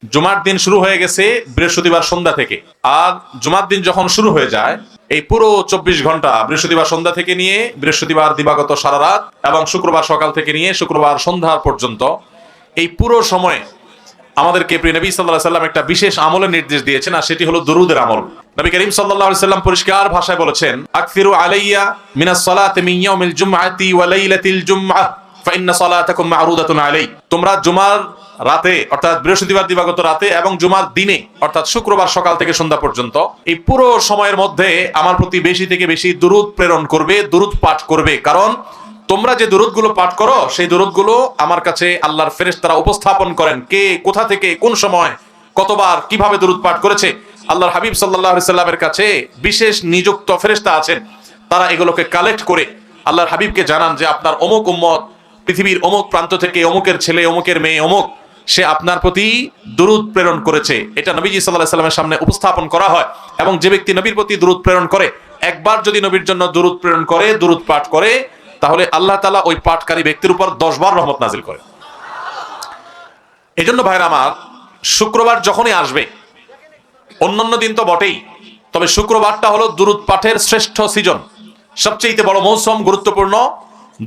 জুমার দিন শুরু হয়ে গেছে বৃহস্পতিবার সন্ধ্যা থেকে। আর জুমার দিন যখন শুরু হয়ে যায়, এই পুরো 24 ঘন্টা বৃহস্পতিবার সন্ধ্যা থেকে নিয়ে বৃহস্পতিবার দিবাগত সারা রাত এবং শুক্রবার সকাল থেকে নিয়ে শুক্রবার সন্ধ্যা পর্যন্ত এই পুরো সময় আমাদেরকে প্রিয় নবী সাল্লাল্লাহু আলাইহি সাল্লাম একটা বিশেষ আমলের নির্দেশ দিয়েছেন, আর সেটি হলো দুরুদের আমল। নবী করিম সাল্লাল্লাহু আলাইহি সাল্লাম পরিষ্কার ভাষায় বলেছেন, আকসিরু আলাইয়া মিনাস সালাতি মিন ইয়াউমিল জুমআতি ওয়া লাইলাতিল জুমআহ ফা ইন্না সালাতাকুম মা'রুদাতুন আলাই। তোমরা জুমার রাতে অর্থাৎ বৃহস্পতিবার দিবাগত রাতে এবং জুমার দিনে অর্থাৎ শুক্রবার সকাল থেকে সন্ধ্যা পর্যন্ত এই পুরো সময়ের মধ্যে আমার প্রতি বেশি থেকে বেশি দুরূদ প্রেরণ করবে, দুরূদ পাঠ করবে। কারণ তোমরা যে দুরূদগুলো পাঠ করো সেই দুরূদগুলো আমার কাছে আল্লাহর ফেরেশতারা উপস্থাপন করেন, কে কোথা থেকে কোন সময় কতবার কিভাবে দুরূদ পাঠ করেছে। আল্লাহর হাবিব সাল্লাল্লাহু আলাইহি সাল্লামের কাছে বিশেষ নিযুক্ত ফেরেশতা আছেন, তারা এগুলোকে কালেক্ট করে আল্লাহর হাবিবকে জানান যে আপনার অমুক উম্মত পৃথিবীর অমুক প্রান্ত থেকে অমুকের ছেলে অমুকের মেয়ে অমুক, সে আপনার প্রতি দুরূদ প্রেরণ করেছে। এটা নবীজি সাল্লাল্লাহু আলাইহি সাল্লামের সামনে উপস্থাপন করা হয়। এবং যে ব্যক্তি নবীর প্রতি দুরূদ প্রেরণ করে, একবার যদি নবীর জন্য দুরূদ প্রেরণ করে, দুরূদ পাঠ করে, তাহলে আল্লাহ তাআলা ওই পাঠকারী ব্যক্তির উপর 10 বার রহমত নাজিল করে। এজন্য ভাইরা আমার, শুক্রবার যখনই আসবে, অন্যান্য দিন তো বটেই, তবে শুক্রবারটা হলো দুরূদ পাঠের শ্রেষ্ঠ সিজন, সবচেয়ে বড় মৌসুম, গুরুত্বপূর্ণ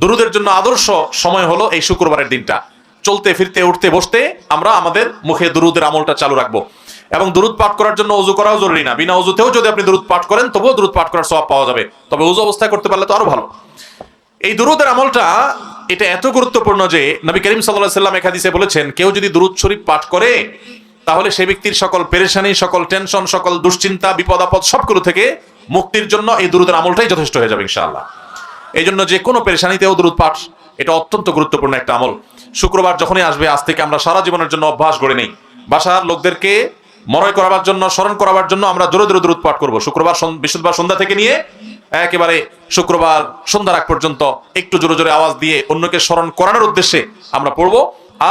দুরূদের জন্য আদর্শ সময় হলো এই শুক্রবারের দিনটা। চলতে ফিরতে উঠতে বসতে আমরা আমাদের মুখে দুরূদের আমলটা চালু রাখবো। এবং দুরূদ পাঠ করার জন্য ওযু করাও জরুরি না, বিনা ওযুতেও যদি আপনি দুরূদ পাঠ করেন তবুও দুরূদ পাঠ করার সওয়াব পাওয়া যাবে, তবে ওযু অবস্থায় করতে পারলে তো আরো ভালো। এই দুরূদের আমলটা এটা এত গুরুত্বপূর্ণ যে নবী করিম সাল্লাল্লাহু আলাইহি সাল্লাম এক হাদিসে বলেছেন, কেউ যদি দুরূদ শরীফ পাঠ করে তাহলে সেই ব্যক্তির সকল পেরেশানি, সকল টেনশন, সকল দুশ্চিন্তা, বিপদ আপদ সবগুলো থেকে মুক্তির জন্য এই দুরূদের আমলটাই যথেষ্ট হয়ে যাবে ইনশাআল্লাহ। এই জন্য যে কোনো পেরেশানিতেও দুরূদ পাঠ এটা অত্যন্ত গুরুত্বপূর্ণ একটা আমল। শুক্রবার যখনই আসবে, আজ থেকে আমরা সারা জীবনের জন্য অভ্যাস গড়ে নেই, বাসার লোকদেরকে মনে করাবার জন্য, স্মরণ করাবার জন্য আমরা জোরে জোরে দুরূদ পাঠ করবো। শুক্রবার বৃহস্পতিবার সন্ধ্যা থেকে নিয়ে একেবারে শুক্রবার সন্ধ্যার আগ পর্যন্ত একটু জোরে জোরে আওয়াজ দিয়ে অন্যকে স্মরণ করানোর উদ্দেশ্যে আমরা পড়বো,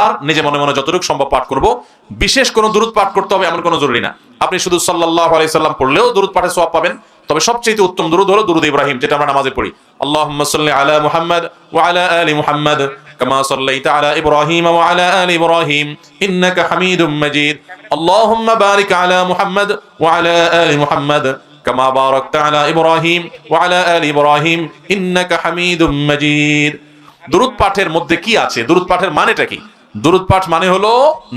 আর নিজে মনে মনে যতটুকু সম্ভব পাঠ করব। বিশেষ কোনো দুরূদ পাঠ করতে হবে এমন কোনো জরুরি না, আপনি শুধু সাল্লাল্লাহু আলাইহি সাল্লাম পড়লেও দুরূদ পাঠের সওয়াব পাবেন। তবে সবচেয়ে উত্তম দুরূদ হলো দুরূদ ইব্রাহিম, যেটা আমরা নামাজে পড়ি। আল্লাহুম্মা সাল্লি আলা মুহাম্মাদ ওয়া আলা আলি মুহাম্মাদ কামা সাল্লাইতা আলা ইব্রাহিম ওয়া আলা আলি ইব্রাহিম ইন্নাকা হামিদুম মাজিদ। আল্লাহুম্মা বারিক আলা মুহাম্মাদ ওয়া আলা আলি মুহাম্মাদ কামা বারাকতা আলা ইব্রাহিম ওয়া আলা আলি ইব্রাহিম ইন্নাকা হামিদুম মাজিদ। দুরূদ পাঠের মধ্যে কি আছে? দুরূদ পাঠের মানেটা কি? দুরূদ পাঠ মানে হলো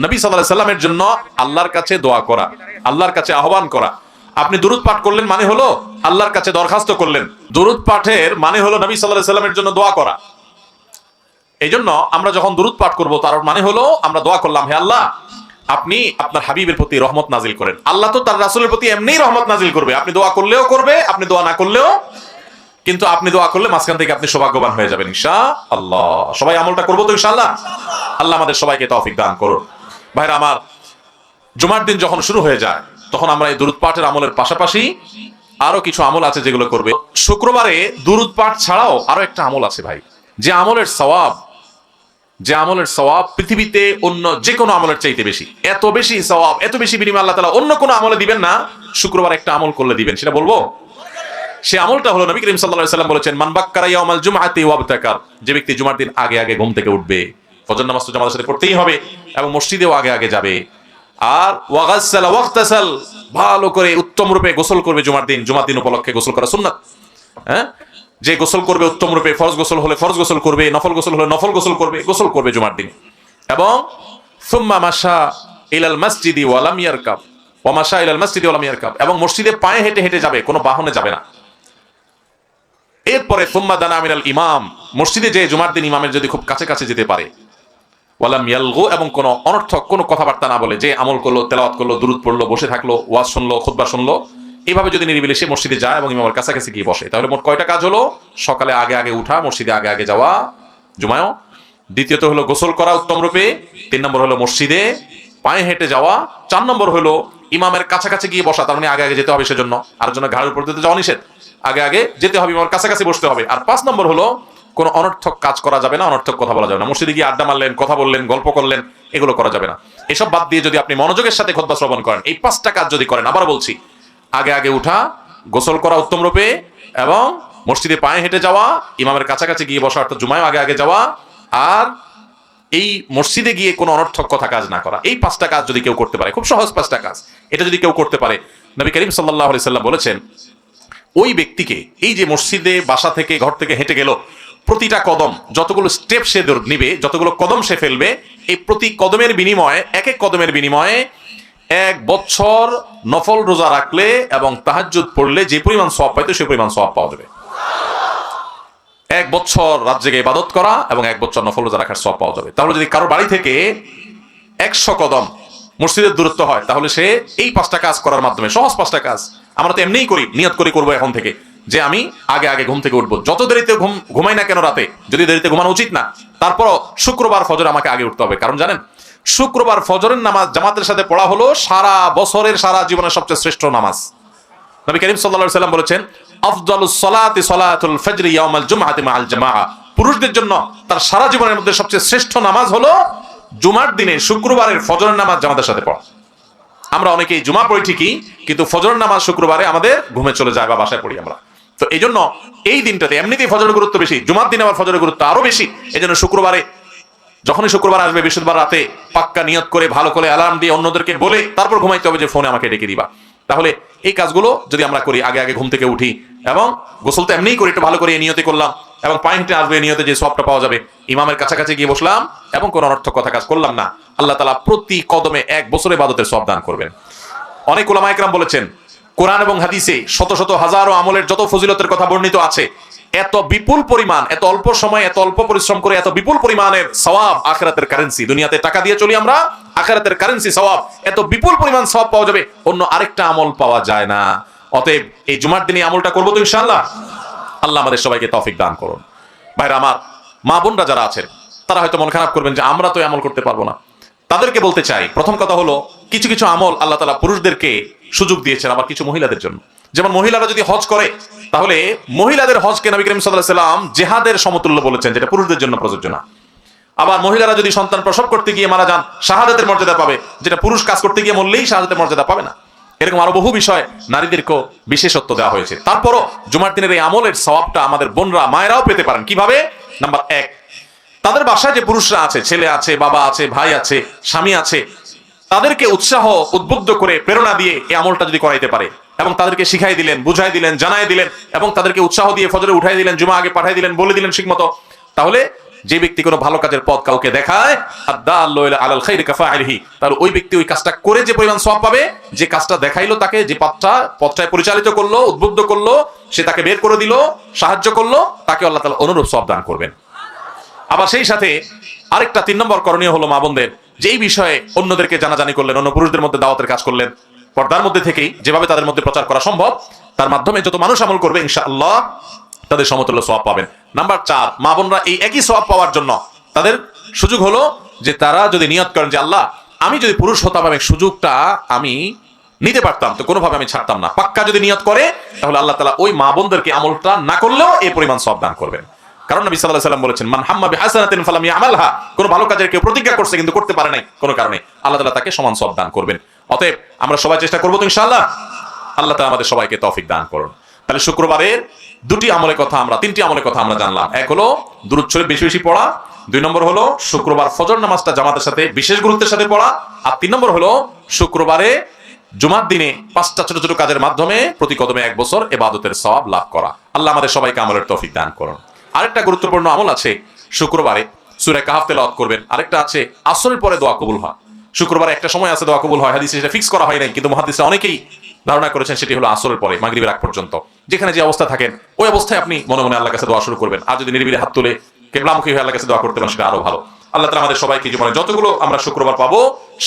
নবী সাল্লাল্লাহু আলাইহি সাল্লামের জন্য আল্লাহর কাছে দোয়া করা, আল্লাহর কাছে আহ্বান করা। আপনি দুরূদ পাঠ করলেন মানে হলো আল্লাহর কাছে দরখাস্ত করলেন। দুরূদ পাঠের মানে হলো নবী সাল্লাল্লাহু আলাইহি সাল্লামের জন্য দোয়া করা। এই জন্য আমরা যখন দুরূদ পাঠ করব, তার মানে হলো আমরা দোয়া করলাম, হে আল্লাহ আপনি আপনার হাবিবের প্রতি রহমত নাজিল করেন। আল্লাহ তো তার রাসূলের প্রতি এমনিই রহমত নাজিল করবে, আপনি দোয়া করলেও করবে, আপনি দোয়া না করলেও। কিন্তু আপনি দোয়া করলে মাঝখান থেকে আপনি সৌভাগ্যবান হয়ে যাবেন ইনশাআল্লাহ। সবাই আমলটা করবো তো ইনশাআল্লাহ? আল্লাহ আমাদের সবাইকে তৌফিক দান করুন। ভাইরা আমার, জুমার দিন যখন শুরু হয়ে যায় তখন আমরা এই দুরূদ পাঠের আমলের পাশাপাশি আরো কিছু আমল আছে যেগুলো করবে। শুক্রবারে দুরূদ পাঠ ছাড়াও আরো একটা আমল আছে ভাই, যে আমলের সওয়াব পৃথিবীতে অন্য যে কোনো আমলের চাইতে বেশি। এত বেশি সওয়াব, এত বেশি বিনিময় আল্লাহ তাআলা অন্য কোনো আমলে দিবেন না, শুক্রবার একটা আমল করলে দিবেন। সেটা বলবো? সে আমলটা হলো নবী করিম সাল্লাল্লাহু আলাইহি সাল্লাম বলেছেন, মান বাক্কারা ইয়াউমাল জুমআতি ওয়াবতাকার। যে ব্যক্তি জুমার দিন আগে আগে ঘুম থেকে উঠবে, ফজর নামাজ তো জামাতের সাথে পড়তেই হবে, এবং মসজিদেও আগে আগে যাবে, আর ওয়াগাসসালা ওয়াগতাসাল, ভালো করে উত্তম রূপে গোসল করবে জুমার দিন। জুমার দিন উপলক্ষে গোসল করা সুন্নাত। যে গোসল করবে উত্তম রূপে, ফরজ গোসল হলে ফরজ গোসল করবে, নফল গোসল হলে নফল গোসল করবে জুমার দিন। এবং সুম্মা মাশা ইলাল মসজিদি ওয়া লাম ইয়ারকাব ওয়া মাশা ইলাল মসজিদি ওয়া লাম ইয়ারকাব, এবং মসজিদে পায়ে হেঁটে হেঁটে যাবে, কোনো বাহনে যাবে না। এরপরে সুম্মা দানা মিনাল ইমাম, মসজিদে যে জুমার দিন ইমামের যদি খুব কাছে কাছে যেতে পারে, ওয়ালাম ইয়ালগু, এবং কোনো অনর্থক কোনো কথাবার্তা না বলে, যে আমল করলো, তেলাওয়াত করলো, দুরূদ পড়লো, বসে থাকলো, ওয়াজ শুনলো, খুতবা শুনলো, এইভাবে যদি নিরিবিলি সে মসজিদে যায় এবং ইমামের কাছাকাছি গিয়ে বসে, তাহলে মোট কয়টা কাজ হলো? সকালে আগে আগে উঠা, মসজিদে আগে আগে যাওয়া জুমায়ও, দ্বিতীয়ত হলো গোসল করা উত্তম রূপে, 3 নম্বর হলো মসজিদে পায়ে হেঁটে যাওয়া, 4 নম্বর হলো ইমামের কাছাকাছি গিয়ে বসা, তার মানে আগে আগে যেতে হবে সেজন্য, আর জন্য ঘাড়ের উপর দিতে যাওয়া নিষেধ, আগে আগে যেতে হবে, ইমামের কাছাকাছি বসতে হবে। আর 5 নম্বর হলো কোনো অনর্থক কাজ করা যাবে না, অনর্থক কথা বলা যাবে না। মসজিদে গিয়ে আড্ডা মারলেন, কথা বললেন, গল্প করলেন, এগুলো করা যাবে না। এসব বাদ দিয়ে যদি আপনি মনোযোগের সাথে খুতবা শ্রবণ করেন, এই 5টা কাজ যদি করেন, আবার বলছি, আগে আগে উঠা, গোসল করা উত্তম রূপে, এবং মসজিদে পায়ে হেঁটে যাওয়া, ইমামের কাছাকাছি গিয়ে বসা অর্থাৎ জুমায় আগে আগে যাওয়া, আর এই মসজিদে গিয়ে কোনো অনর্থক কথা কাজ না করা। এই 5টা কাজ যদি কেউ করতে পারে, খুব সহজ 5টা কাজ, এটা যদি কেউ করতে পারে, নবী করিম সাল্লাল্লাহু আলাইহি সাল্লাম বলেছেন ওই ব্যক্তিকে, এই যে মসজিদে বাসা থেকে ঘর থেকে হেঁটে গেল, প্রতিটা কদম, যতগুলো স্টেপ সে নিবে, যতগুলো কদম সে ফেলবে, এই প্রতি কদমের বিনিময়ে, এক এক কদমের বিনিময়ে 1 বছর নফল রোজা রাখলে এবং তাহাজ্জুদ পড়লে যে পরিমাণ সওয়াব পাইতো সেই পরিমাণ সওয়াব পাওয়া যাবে। 1 বছর রাত জেগে ইবাদত করা এবং 1 বছর নফল রোজা রাখার সওয়াব পাওয়া যাবে। তাহলে যদি কারো বাড়ি থেকে 100 কদম মসজিদের দূরত্ব হয়, তাহলে সে এই 5টা কাজ করার মাধ্যমে, সহজ 5টা কাজ, আমরা তো এমনিই করি, নিয়ত করে করবো এখন থেকে যে আমি আগে আগে ঘুম থেকে উঠবো, যত দেরিতে ঘুমাই না কেন রাতে, যদি দেরিতে ঘুমানো উচিত না, তারপরও শুক্রবার ফজর আমাকে আগে উঠতে হবে। কারণ জানেন, শুক্রবার ফজরের নামাজ জামাতের সাথে পড়া হলো সারা বছরের, সারা জীবনের সবচেয়ে শ্রেষ্ঠ নামাজ। নবী করিম সাল্লাল্লাহু আলাইহি সাল্লাম বলেছেন, আফদালুস সালাতি সালাতুল ফজর ইয়াউমাল জুমআতি মাআল জামাআ। পুরুষদের জন্য তার সারা জীবনের মধ্যে সবচেয়ে শ্রেষ্ঠ নামাজ হলো জুমার দিনে শুক্রবারের ফজরের নামাজ জামাতের সাথে পড়া। আমরা অনেকেই জুমা পড়ি ঠিকই, কিন্তু ফজরের নামাজ শুক্রবারে আমাদের ঘুমে চলে যায় বা বাসায় পড়ি আমরা। তো এই জন্য এই দিনটাতে এমনিতেই ফজরের গুরুত্ব বেশি, জুমার দিনে আবার ফজরের গুরুত্ব আরো বেশি। এই জন্য শুক্রবারে, যখনই শুক্রবার আসবে, বৃহস্পতিবার রাতে পাক্কা নিয়ত করে, ভালো করে অ্যালার্ম দিয়ে অন্যদেরকে বলে তারপর ঘুমাইতে হবে যে ফোনে আমাকে ডেকে দিবা। তাহলে এই কাজগুলো যদি আমরা করি, আগে আগে ঘুম থেকে উঠি এবং গোসল তো এমনিই করি, একটু ভালো করে নিয়তে করলাম এবং পায়ে হেঁটে আসবে, নিয়তে যে সওয়াবটা পাওয়া যাবে, ইমামের কাছাকাছি গিয়ে বসলাম এবং কোনো অনর্থক কথা কাজ করলাম না, আল্লাহ তাআলা প্রতি কদমে 1 বছরের ইবাদতের সওয়াব দান করবেন। অনেক উলামা ইকরাম বলেছেন, কোরআন এবং হাদিসে শত শত হাজারো আমলের যত ফজিলতের কথা বর্ণিত আছে, এত বিপুল পরিমাণ, এত অল্প সময়, এত অল্প পরিশ্রম করে এত বিপুল পরিমাণের সওয়াব, আখিরাতের কারেন্সি, দুনিয়াতে টাকা দিয়ে চলি আমরা, আখিরাতের কারেন্সি সওয়াব, এত বিপুল পরিমাণ সওয়াব পাওয়া যাবে, অন্য আরেকটা আমল পাওয়া যায় না। অতএব এই জুমার দিনে আমলটা করবো তো ইনশাআল্লাহ। আল্লাহ আমাদের সবাইকে তৌফিক দান করুন। ভাইরা আমার, মা বোনরা যারা আছেন তারা হয়তো মন খারাপ করবেন যে আমরা তো আমল করতে পারবো না। তাদেরকে বলতে চাই, প্রথম কথা হলো, কিছু কিছু আমল আল্লাহ তাআলা পুরুষদেরকে সুযোগ দিয়েছেন, আবার কিছু মহিলাদের জন্য। যেমন মহিলারা যদি হজ করে, তাহলে মহিলাদের হজকে নবী করিম সাল্লাল্লাহু আলাইহি সাল্লাম জিহাদের সমতুল্য বলেছেন, যেটা পুরুষদের জন্য প্রযোজ্য না। আবার মহিলারা যদি সন্তান প্রসব করতে গিয়ে মারা যান, শাহাদাতের মর্যাদা পাবে, যেটা পুরুষ কাজ করতে গিয়ে মরলেই শাহাদাতের মর্যাদা পাবে না। এরকম আরো বহু বিষয় নারীদেরকেও বিশেষত্ব দেওয়া হয়েছে। তারপরও জুমার দিনের এই আমলের সওয়াবটা আমাদের বোনরা, মায়েরাও পেতে পারেন। কিভাবে? নাম্বার 1, তাদের বাসায় যে পুরুষরা আছে, ছেলে আছে, বাবা আছে, ভাই আছে, স্বামী আছে, তাদেরকে উৎসাহ, উদ্বুদ্ধ করে, প্রেরণা দিয়ে এই আমলটা যদি করাইতে পারে এবং তাদেরকে শিখাই দিলেন, বুঝাই দিলেন, জানাই দিলেন এবং তাদেরকে উৎসাহ দিয়ে ফজরে উঠাই দিলেন, জুমা আগে পাঠাই দিলেন, বলে দিলেন ঠিকমতো, তাহলে যে ব্যক্তি কোনো ভালো কাজের পথ কাউকে দেখায়, আদাল্লু আলাল খাইরি কাফাইলিহি, তাহলে ওই ব্যক্তি ওই কাজটা করে যে পরিমাণ সওয়াব পাবে, যে কাজটা দেখাইলো তাকে, যে পথটায় পরিচালিত করলো, উদ্বুদ্ধ করলো, সে তাকে বের করে দিল, সাহায্য করলো, তাকে আল্লাহ তাআলা অনুরূপ সওয়াব দান করবেন। আবার সেই সাথে আরেকটা 3 নম্বর করণীয় হলো মা বোনদের, যেই বিষয়ে অন্যদেরকে জানাজানি করলেন, অন্য পুরুষদের মধ্যে দাওয়াতের কাজ করলেন, পর্দার মধ্যে থেকেই যেভাবে তাদের মধ্যে প্রচার করা সম্ভব, তার মাধ্যমে যত মানুষ আমল করবে ইনশাআল্লাহ তাদের সমতুল্য সওয়াব পাবেন। নাম্বার 4, মা বোনরা এই একই সওয়াব পাওয়ার জন্য তাদের সুযোগ হলো যে তারা যদি নিয়ত করেন যে আল্লাহ, আমি যদি পুরুষ হতাম, আমি সুযোগটা আমি নিতে পারতাম, তো কোনোভাবে আমি ছাড়তাম না, পাক্কা যদি নিয়ত করে, তাহলে আল্লাহ তাআলা ওই মা বোনদেরকে আমলটা না করলেও এই পরিমাণ সওয়াব দান করবেন। কারণ নবী সাল্লাল্লাহু আলাইহি ওয়াসাল্লাম বলেছেন, মান হাম্মা বিহাসানাতিন ফালাম ইয়ামালহা, কোন ভালো কাজের কেউ প্রতিজ্ঞা করছে কিন্তু করতে পারে নাই কোনো কারণে, আল্লাহ তাআলা তাকে সমান সওয়াব দান করবেন। অতএব আমরা সবাই চেষ্টা করব তো ইনশাআল্লাহ। আল্লাহ তাআলা আমাদের সবাইকে তৌফিক দান করুন। তাহলে শুক্রবারের 2টি আমলের কথা আমরা, 3টি আমলের কথা আমরা জানলাম। এক হলো দুরূদ শরীফ বেশি বেশি পড়া, 2 নম্বর হলো শুক্রবার ফজর নামাজটা জামাতের সাথে বিশেষ গুরুত্বের সাথে পড়া, আর 3 নম্বর হলো শুক্রবারে জুমার দিনে 5টা ছোট ছোট কাজের মাধ্যমে প্রতি কদমে 1 বছর ইবাদতের সওয়াব লাভ করা। আল্লাহ আমাদের সবাইকে আমলের তৌফিক দান করুন। আরেকটা গুরুত্বপূর্ণ আমল আছে, শুক্রবারে সূরা কাহফ তেলাওয়াত করবেন। আরেকটা আছে আসরের পরে দোয়া কবুল হয়। শুক্রবারে একটা সময় আছে দোয়া কবুল হয়, হাদিসে সেটা ফিক্স করা হয় নাই, কিন্তু মুহাদ্দিসরা অনেকেই ধারণা করেছেন সেটি হলো আসরের পরে, মাগরিবের আগ পর্যন্ত। যেখানে যে অবস্থা থাকেন ওই অবস্থায় আপনি মনে মনে আল্লাহর কাছে দোয়া শুরু করবেন। আর যদি নিরিবিলি হাত তুলে কিবলামুখী হয়ে আল্লাহর কাছে দোয়া করতে পারেন সেটা আরো ভালো। আল্লাহ তাআলা আমাদের সবাইকে জীবনে যতগুলো আমরা শুক্রবার পাবো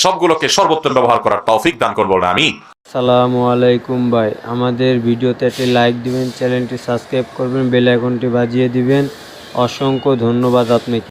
সবগুলোকে সর্বোত্তম ব্যবহার করার তৌফিক দান করুন, বলুন আমিন। আসসালামু আলাইকুম ভাই, আমাদের ভিডিওতে একটি লাইক দিবেন, চ্যানেলটি সাবস্ক্রাইব করবেন, বেল আইকনটি বাজিয়ে দিবেন। অসংখ্য ধন্যবাদ আপনাকে।